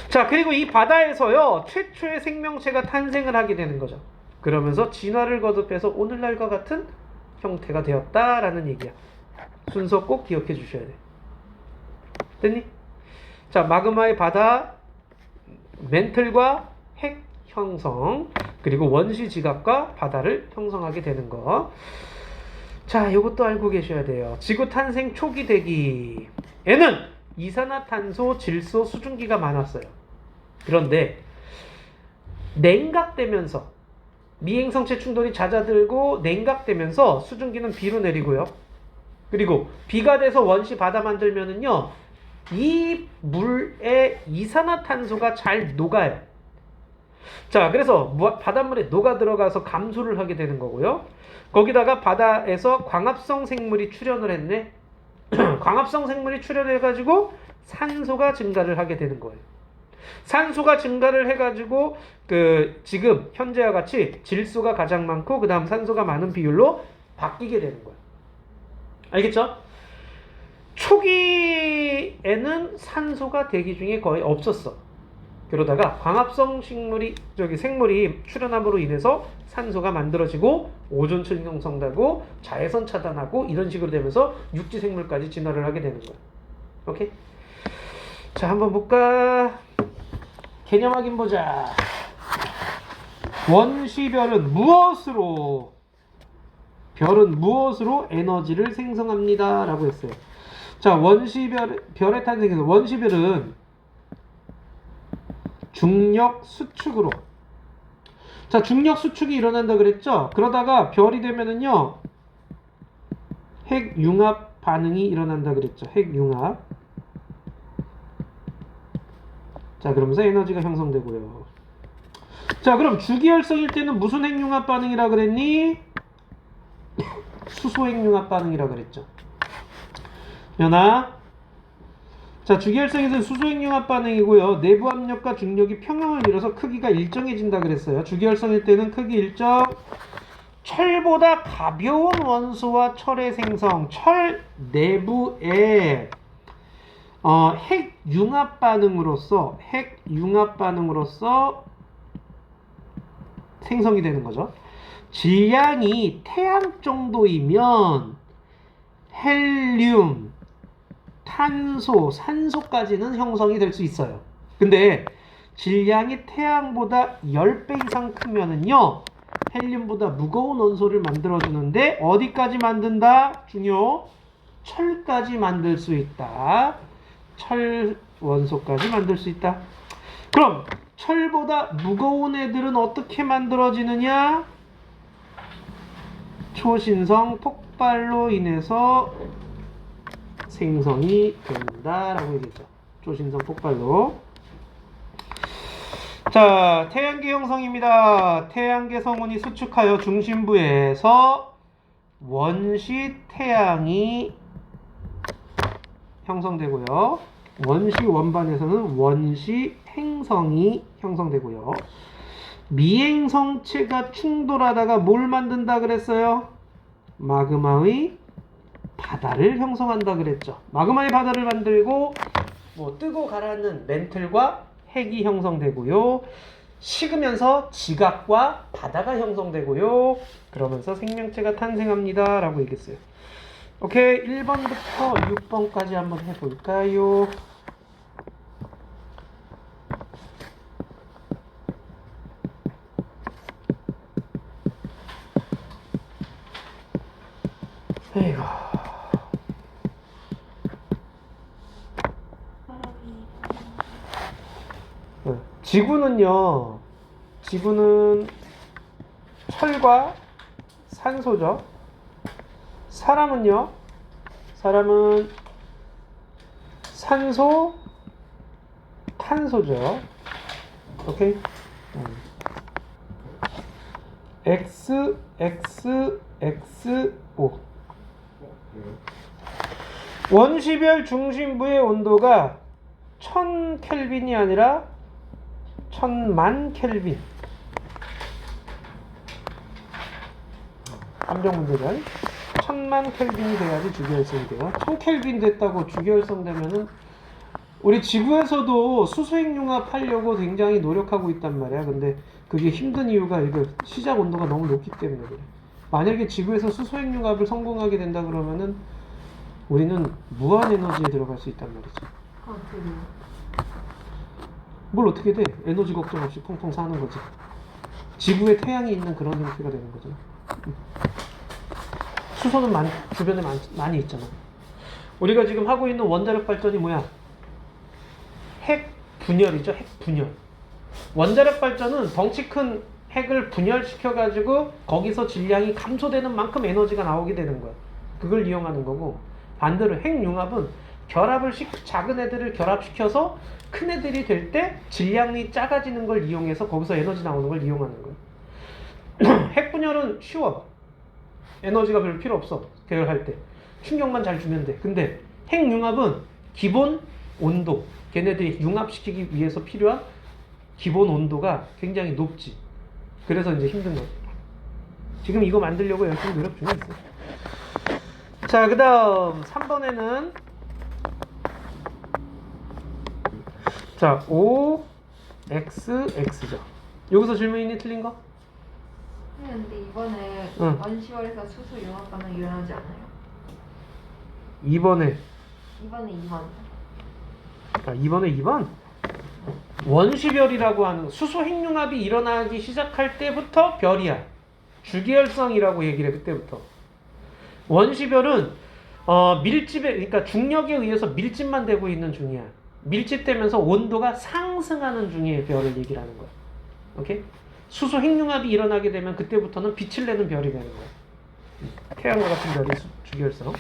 자, 그리고 이 바다에서요, 최초의 생명체가 탄생을 하게 되는 거죠. 그러면서 진화를 거듭해서 오늘날과 같은 형태가 되었다라는 얘기야. 순서 꼭 기억해 주셔야 돼. 됐니? 자, 마그마의 바다, 멘틀과 핵 형성, 그리고 원시 지각과 바다를 형성하게 되는 거. 자, 이것도 알고 계셔야 돼요. 지구 탄생 초기 대기에는 이산화탄소, 질소, 수증기가 많았어요. 그런데 냉각되면서 미행성체 충돌이 잦아들고 냉각되면서 수증기는 비로 내리고요. 그리고 비가 돼서 원시 바다 만들면은요, 이 물에 이산화탄소가 잘 녹아요. 자, 그래서 바닷물에 녹아 들어가서 감소를 하게 되는 거고요. 거기다가 바다에서 광합성 생물이 출현을 했네. 광합성 생물이 출현해가지고 산소가 증가를 하게 되는 거예요. 산소가 증가를 해가지고 지금 현재와 같이 질소가 가장 많고 그 다음 산소가 많은 비율로 바뀌게 되는 거예요. 알겠죠? 초기에는 산소가 대기 중에 거의 없었어. 그러다가 광합성 생물이 출현함으로 인해서 산소가 만들어지고 오존층 형성되고 자외선 차단하고 이런 식으로 되면서 육지 생물까지 진화를 하게 되는 거야. 오케이? 자, 한번 볼까? 개념 확인 보자. 원시별은 무엇으로 에너지를 생성합니다 라고 했어요. 자, 별의 탄생에서 원시별은 중력 수축으로, 자, 중력 수축이 일어난다 그랬죠. 그러다가 별이 되면은요, 핵 융합 반응이 일어난다 그랬죠. 핵융합. 자, 그러면서 에너지가 형성되고요. 자, 그럼 주기혈성일 때는 무슨 핵융합 반응이라 그랬니? 수소 핵융합 반응이라 그랬죠. 연아. 자, 주기혈성에서는 수소 핵융합 반응이고요. 내부 압력과 중력이 평형을 이뤄서 크기가 일정해진다 그랬어요. 주기혈성일 때는 크기 일정. 철보다 가벼운 원소와 철의 생성. 철 내부에 핵융합 반응으로서 생성이 되는 거죠. 질량이 태양 정도이면 헬륨, 탄소, 산소까지는 형성이 될 수 있어요. 근데 질량이 태양보다 10배 이상 크면은요, 헬륨보다 무거운 원소를 만들어주는데 어디까지 만든다? 중요. 철까지 만들 수 있다. 철 원소까지 만들 수 있다. 그럼 철보다 무거운 애들은 어떻게 만들어지느냐? 초신성 폭발로 인해서 생성이 된다라고 얘기했죠. 초신성 폭발로. 자, 태양계 형성입니다. 태양계 성운이 수축하여 중심부에서 원시 태양이 형성되고요. 원시 원반에서는 원시 행성이 형성되고요. 미행성체가 충돌하다가 뭘 만든다 그랬어요? 마그마의 바다를 형성한다 그랬죠. 마그마의 바다를 만들고 뜨고 가라앉는 멘틀과 핵이 형성되고요. 식으면서 지각과 바다가 형성되고요. 그러면서 생명체가 탄생합니다 라고 얘기했어요. 오케이, 1번부터 6번까지 한번 해볼까요? 에이구. 지구는 철과 산소죠. 사람은 산소, 탄소죠. 오케이. X, X, X, O. 원시별 중심부의 온도가 1000켈빈이 아니라 1000만 켈빈. 함정 문제죠. 1000만 켈빈이 돼야지 주기혈성이 돼요. 1000켈빈 됐다고 주기혈성 되면은 우리 지구에서도 수소핵융합 하려고 굉장히 노력하고 있단 말이야. 근데 그게 힘든 이유가 이거 시작 온도가 너무 높기 때문에 그래. 만약에 지구에서 수소핵융합을 성공하게 된다 그러면은 우리는 무한 에너지에 들어갈 수 있단 말이죠. 뭘 어떻게 돼? 에너지 걱정 없이 펑펑 사는 거지. 지구에 태양이 있는 그런 형태가 되는 거죠. 수소는 주변에 많이 있잖아. 우리가 지금 하고 있는 원자력 발전이 뭐야? 핵 분열이죠. 핵 분열. 원자력 발전은 덩치 큰 핵을 분열시켜가지고 거기서 질량이 감소되는 만큼 에너지가 나오게 되는 거야. 그걸 이용하는 거고, 반대로 핵융합은 작은 애들을 결합시켜서 큰 애들이 될 때 질량이 작아지는 걸 이용해서 거기서 에너지 나오는 걸 이용하는 거야. 핵분열은 쉬워. 에너지가 별로 필요 없어. 계열할 때 충격만 잘 주면 돼. 근데 핵융합은 기본 온도, 걔네들이 융합시키기 위해서 필요한 기본 온도가 굉장히 높지. 그래서 이제 힘든 거야. 지금 이거 만들려고 열심히 노력 중에 있어. 자, 그 다음 3번에는 자, O, X, X죠. 여기서 질문 있니? 틀린 거?
근데 이번에
응.
원시월에서 수소 융합 반응 일어나지 않아요?
2번에
2번.
2번? 원시별이라고 하는 수소 핵융합이 일어나기 시작할 때부터 별이야. 주기혈성이라고 얘기를 해. 그때부터. 원시별은 밀집에, 그러니까 중력에 의해서 밀집만 되고 있는 중이야. 밀집되면서 온도가 상승하는 중에 별을 얘기를 하는 거야. 오케이? 수소 핵융합이 일어나게 되면 그때부터는 빛을 내는 별이 되는 거야. 태양과 같은 별이 주기혈성.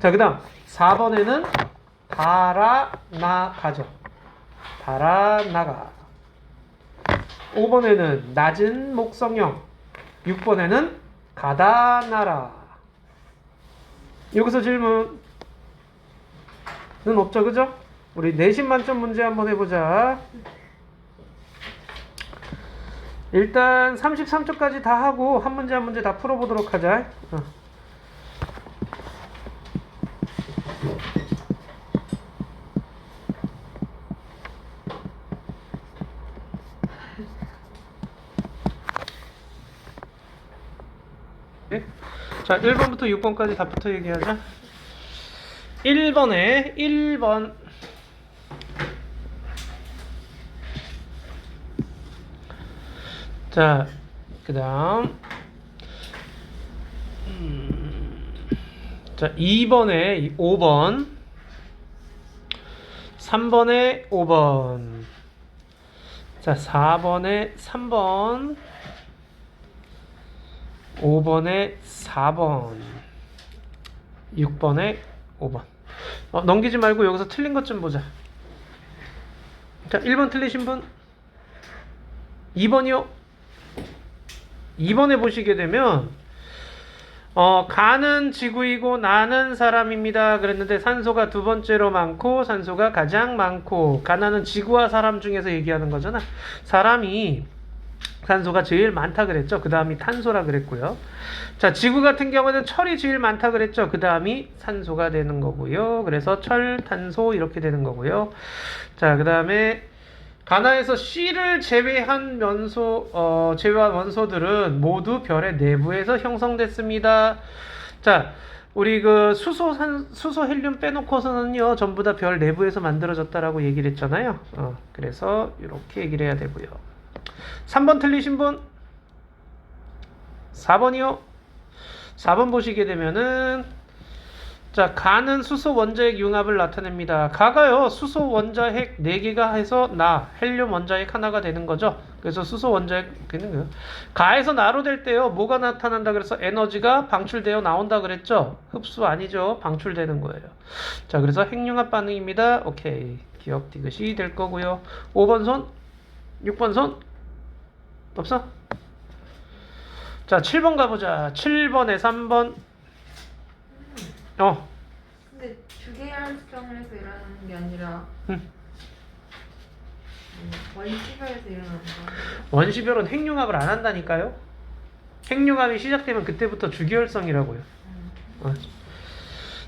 자, 그 다음 4번에는 달아나가죠. 달아나가. 5번에는 낮은 목성형. 6번에는 가다나라. 여기서 질문은 없죠, 그죠? 우리 내신 만점 문제 한번 해보자. 일단 33초까지 다 하고 한 문제 한 문제 다 풀어보도록 하자. 네? 자, 1번부터 6번까지 다 붙어 얘기하자. 1번 자, 그 다음 자, 2번에 5번 3번에 5번 자, 4번에 3번 5번에 4번 6번에 5번 넘기지 말고 여기서 틀린 것 좀 보자. 자, 1번 틀리신 분 2번이요. 2번에 보시게 되면 가는 지구이고 나는 사람입니다 그랬는데 산소가 두 번째로 많고 산소가 가장 많고 가나는 지구와 사람 중에서 얘기하는 거잖아. 사람이 산소가 제일 많다 그랬죠. 그 다음이 탄소라 그랬고요. 자, 지구 같은 경우는 철이 제일 많다 그랬죠. 그 다음이 산소가 되는 거고요. 그래서 철, 탄소 이렇게 되는 거고요. 자, 그 다음에 가나에서 C를 제외한 제외한 원소들은 모두 별의 내부에서 형성됐습니다. 자, 우리 그 수소 헬륨 빼놓고서는요 전부 다 별 내부에서 만들어졌다라고 얘기를 했잖아요. 그래서 이렇게 얘기를 해야 되고요. 3번 틀리신 분 4번이요. 4번 보시게 되면은 자, 가는 수소 원자핵 융합을 나타냅니다. 가가요 수소 원자핵 4개가 해서 헬륨 원자핵 하나가 되는 거죠. 그래서 수소 원자핵 되는 거예요. 가에서 나로 될 때요 뭐가 나타난다 그래서 에너지가 방출되어 나온다 그랬죠. 흡수 아니죠. 방출되는 거예요. 자, 그래서 핵융합 반응입니다. 오케이, 기억 디귿이 될 거고요. 5번 손 6번 손 없어? 자, 7번 가보자. 7번에 3번
근데 주계열성에서 일어나는 게 아니라 원시별에서 일어나는 거예요?
원시별은 핵융합을 안 한다니까요. 핵융합이 시작되면 그때부터 주기혈성이라고요.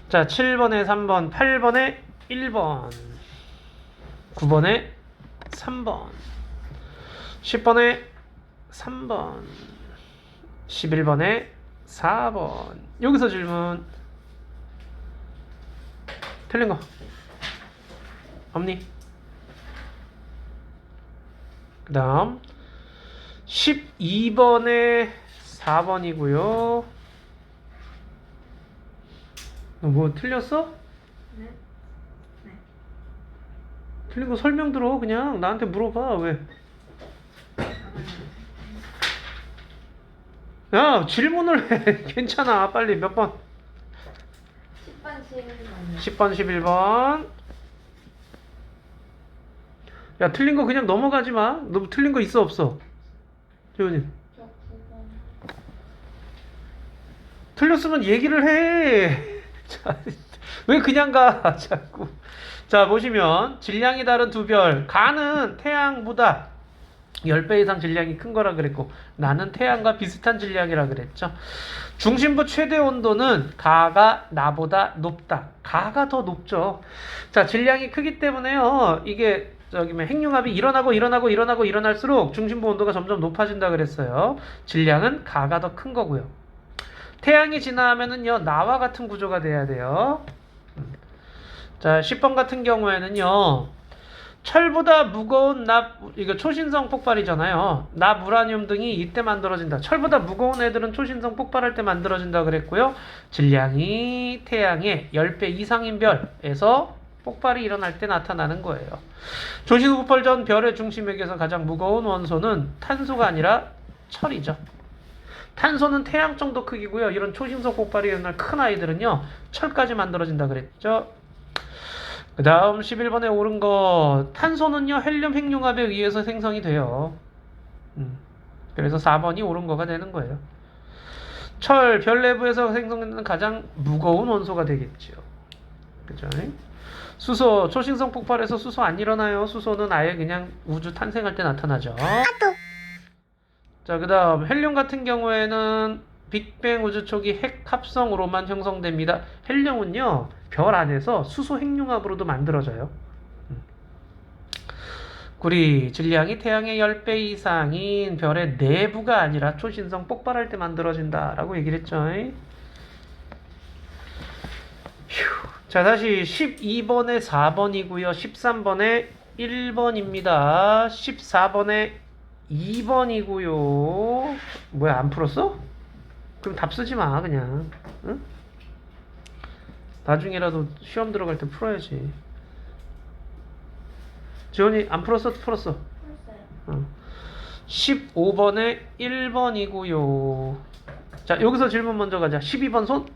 자, 7번에 3번 8번에 1번 9번에 3번 10번에 3번 11번에 4번 여기서 질문 틀린 거 없니? 그 다음 12번에 4번이고요. 뭐 틀렸어?
네. 네.
틀린 거 설명 들어. 그냥 나한테 물어봐. 왜? 야, 질문을 해. 괜찮아. 빨리 몇 번?
10번 11번
10번 11번. 야, 틀린 거 그냥 넘어가지 마. 너 틀린 거 있어 없어? 재훈님.
저 9번
틀렸으면 얘기를 해. 자, 왜 그냥 가? 자꾸. 자, 보시면 질량이 다른 두 별. 가는 태양보다 10배 이상 질량이 큰 거라 그랬고 나는 태양과 비슷한 질량이라 그랬죠. 중심부 최대 온도는 가가 나보다 높다. 가가 더 높죠. 자, 질량이 크기 때문에요. 이게 핵융합이 일어날수록 중심부 온도가 점점 높아진다 그랬어요. 질량은 가가 더 큰 거고요. 태양이 진화하면은요 나와 같은 구조가 돼야 돼요. 자, 10번 같은 경우에는요 철보다 무거운 이거 초신성 폭발이잖아요. 우라늄 등이 이때 만들어진다. 철보다 무거운 애들은 초신성 폭발할 때 만들어진다 그랬고요. 질량이 태양의 10배 이상인 별에서 폭발이 일어날 때 나타나는 거예요. 초신성 폭발 전 별의 중심에게서 가장 무거운 원소는 탄소가 아니라 철이죠. 탄소는 태양 정도 크기고요. 이런 초신성 폭발이 일어날 큰 아이들은요. 철까지 만들어진다 그랬죠. 그 다음 11번에 옳은 거 탄소는요. 헬륨 핵융합에 의해서 생성이 돼요. 그래서 4번이 옳은 거가 되는 거예요. 철, 별 내부에서 생성되는 가장 무거운 원소가 되겠죠. 그죠? 수소, 초신성 폭발에서 수소 안 일어나요. 수소는 아예 그냥 우주 탄생할 때 나타나죠. 자, 그 다음 헬륨 같은 경우에는 빅뱅 우주 초기 핵 합성으로만 형성됩니다. 헬륨은요 별 안에서 수소 핵융합으로도 만들어져요. 구리, 질량이 태양의 10배 이상인 별의 내부가 아니라 초신성 폭발할 때 만들어진다라고 얘기를 했죠. 자, 다시 12번에 4번이고요. 13번에 1번입니다. 14번에 2번이고요. 뭐야, 안 풀었어? 그럼 답 쓰지 마, 그냥. 응? 나중에라도 시험 들어갈 때 풀어야지. 지원이 안 풀었어? 풀었어?
풀었어요.
15번에 1번이고요. 자, 여기서 질문 먼저 가자. 12번 손.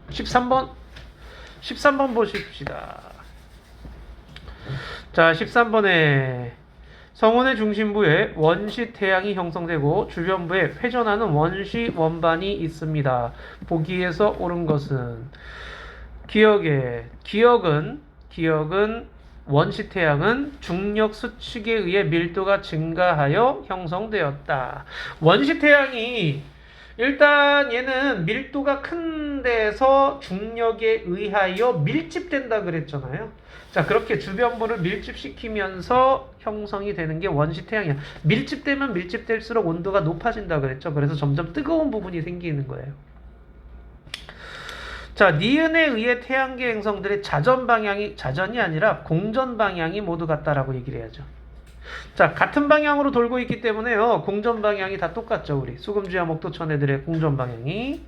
13번. 13번 보십시다. 자, 13번에 성운의 중심부에 원시 태양이 형성되고 주변부에 회전하는 원시 원반이 있습니다. 보기에서 옳은 것은 기억은 원시 태양은 중력 수축에 의해 밀도가 증가하여 형성되었다. 원시 태양이 일단 얘는 밀도가 큰 데서 중력에 의하여 밀집된다 그랬잖아요. 자, 그렇게 주변부를 밀집시키면서 형성이 되는 게 원시 태양이야. 밀집되면 밀집될수록 온도가 높아진다 그랬죠. 그래서 점점 뜨거운 부분이 생기는 거예요. 자, 니은에 의해 태양계 행성들의 자전이 아니라 공전 방향이 모두 같다라고 얘기를 해야죠. 자, 같은 방향으로 돌고 있기 때문에요. 공전 방향이 다 똑같죠. 우리 수금주야 목도천 애들의 공전 방향이.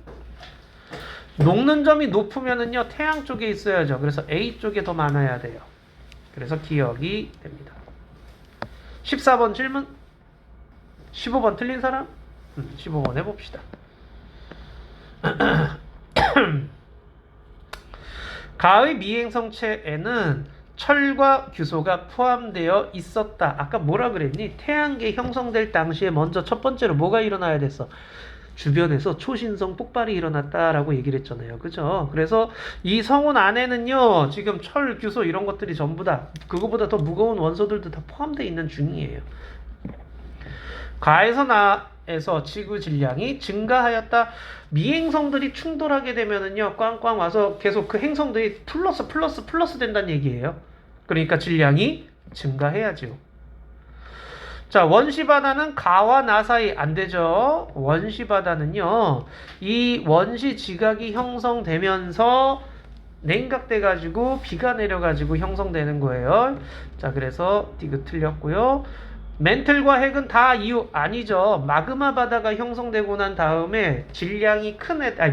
녹는 점이 높으면은요 태양 쪽에 있어야죠. 그래서 A 쪽에 더 많아야 돼요. 그래서 기억이 됩니다. 14번 질문. 15번 틀린 사람? 15번 해봅시다. 가의 미행성체에는 철과 규소가 포함되어 있었다. 아까 뭐라 그랬니? 태양계 형성될 당시에 먼저 첫 번째로 뭐가 일어나야 됐어? 주변에서 초신성 폭발이 일어났다라고 얘기를 했잖아요. 그죠? 그래서 이 성운 안에는요, 지금 철, 규소 이런 것들이 전부 다 그거보다 더 무거운 원소들도 다 포함되어 있는 중이에요. 가에서 나에서 지구 질량이 증가하였다. 미행성들이 충돌하게 되면은요, 꽝꽝 와서 계속 그 행성들이 플러스 된다는 얘기예요. 그러니까 질량이 증가해야죠. 자, 원시바다는 가와 나 사이 안 되죠. 원시바다는요, 이 원시 지각이 형성되면서 냉각돼 가지고 비가 내려 가지고 형성되는 거예요. 자, 그래서 디귿 틀렸고요. 멘틀과 핵은 다 이유 아니죠. 마그마 바다가 형성되고 난 다음에 질량이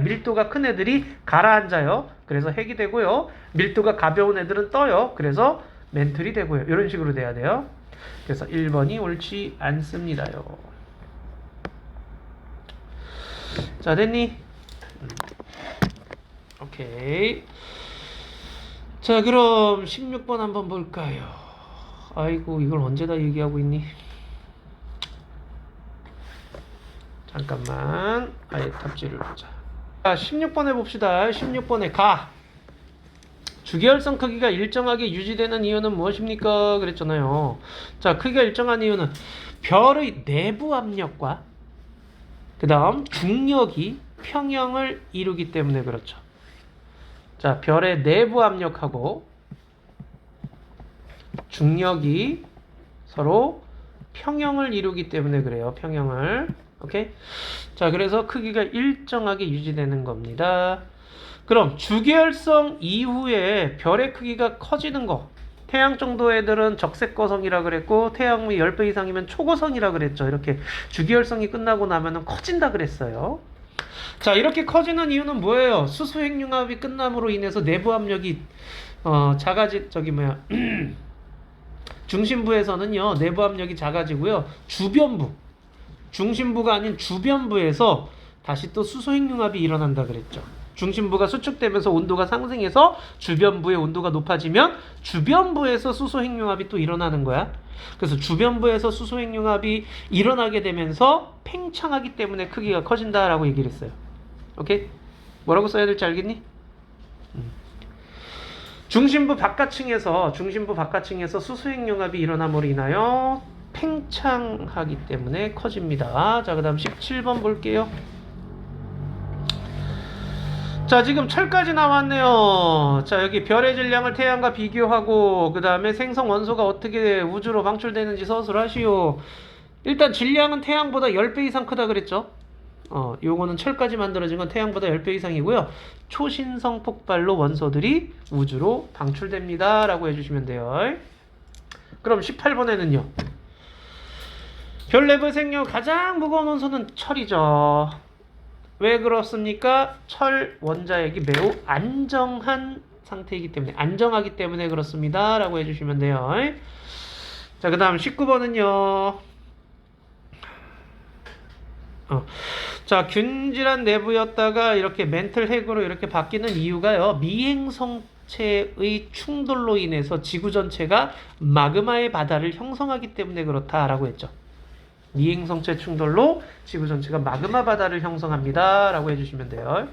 밀도가 큰 애들이 가라앉아요. 그래서 핵이 되고요. 밀도가 가벼운 애들은 떠요. 그래서 멘틀이 되고요. 이런 식으로 돼야 돼요. 그래서 1번이 옳지 않습니다요. 자, 됐니? 오케이. 자, 그럼 16번 한번 볼까요? 아이고, 이걸 언제 다 얘기하고 있니? 잠깐만. 아예 탑지를 보자. 자, 16번 해봅시다. 16번에 가. 주계열성 크기가 일정하게 유지되는 이유는 무엇입니까? 그랬잖아요. 자, 크기가 일정한 이유는 별의 내부 압력과 그 다음 중력이 평형을 이루기 때문에 그렇죠. 자, 별의 내부 압력하고 중력이 서로 평형을 이루기 때문에 그래요. 평형을. 오케이? 자, 그래서 크기가 일정하게 유지되는 겁니다. 그럼 주계열성 이후에 별의 크기가 커지는 거. 태양 정도 애들은 적색거성이라 그랬고 태양의 10배 이상이면 초거성이라 그랬죠. 이렇게 주계열성이 끝나고 나면은 커진다 그랬어요. 자, 이렇게 커지는 이유는 뭐예요? 수소 핵융합이 끝남으로 인해서 내부 압력이 중심부에서는요 내부 압력이 작아지고요. 중심부가 아닌 주변부에서 다시 또 수소핵융합이 일어난다 그랬죠. 중심부가 수축되면서 온도가 상승해서 주변부의 온도가 높아지면 주변부에서 수소핵융합이 또 일어나는 거야. 그래서 주변부에서 수소핵융합이 일어나게 되면서 팽창하기 때문에 크기가 커진다라고 얘기를 했어요. 오케이? 뭐라고 써야 될지 알겠니? 중심부 바깥층에서 수소핵융합이 일어남으로 인하여 팽창하기 때문에 커집니다. 자, 그 다음 17번 볼게요. 자, 지금 철까지 나왔네요. 자, 여기 별의 질량을 태양과 비교하고 그 다음에 생성 원소가 어떻게 우주로 방출되는지 서술하시오. 일단 질량은 태양보다 10배 이상 크다 그랬죠. 요거는 철까지 만들어진 건 태양보다 10배 이상이고요. 초신성 폭발로 원소들이 우주로 방출됩니다 라고 해주시면 돼요. 그럼 18번에는요. 별 내부의 생명 가장 무거운 원소는 철이죠. 왜 그렇습니까? 철 원자핵이 매우 안정한 상태이기 때문에, 안정하기 때문에 그렇습니다 라고 해주시면 돼요. 자, 그 다음 19번은요. 자, 균질한 내부였다가 이렇게 멘틀 핵으로 이렇게 바뀌는 이유가요. 미행성체의 충돌로 인해서 지구 전체가 마그마의 바다를 형성하기 때문에 그렇다라고 했죠. 미행성체 충돌로 지구 전체가 마그마 바다를 형성합니다 라고 해주시면 돼요.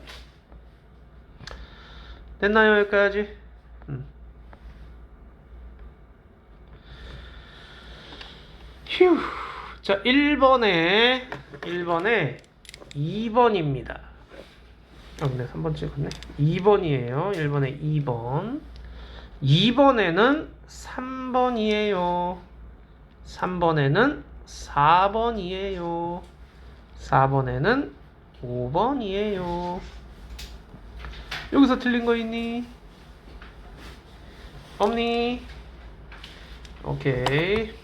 됐나요? 여기까지? 휴. 자, 1번에 2번입니다. 네, 3번 찍었네. 2번이에요. 1번에 2번. 2번에는 3번이에요. 3번에는 4번이에요. 4번에는 5번이에요. 여기서 틀린 거 있니? 없니? 오케이.